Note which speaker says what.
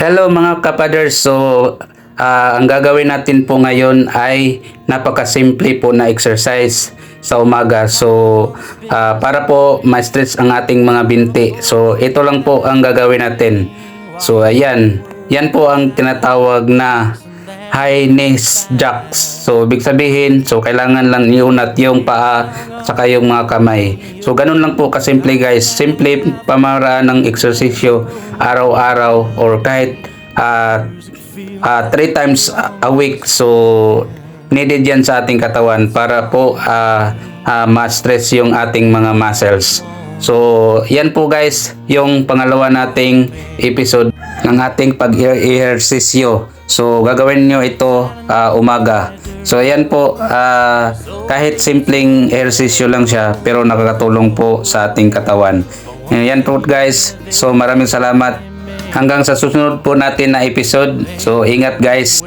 Speaker 1: Hello mga kapaders, so ang gagawin natin po ngayon ay napakasimple po na exercise sa umaga. So para po ma-stretch ang ating mga binti. So ito lang po ang gagawin natin. So ayan, yan po ang tinatawag na high knees jacks. So ibig sabihin, so kailangan lang iunat yung paa saka yung mga kamay. So ganun lang po kasimple guys. Simple pamaraan ng eksersisyo araw-araw or kahit 3 times a week. So needed yan sa ating katawan para po ma-stress yung ating mga muscles. So yan po guys yung pangalawa nating episode ng ating pag-ehersisyo. So gagawin nyo ito umaga. So ayan po, kahit simpleng ehersisyo lang siya pero nakakatulong po sa ating katawan. Yan po guys. So maraming salamat. Hanggang sa susunod po natin na episode. So ingat guys.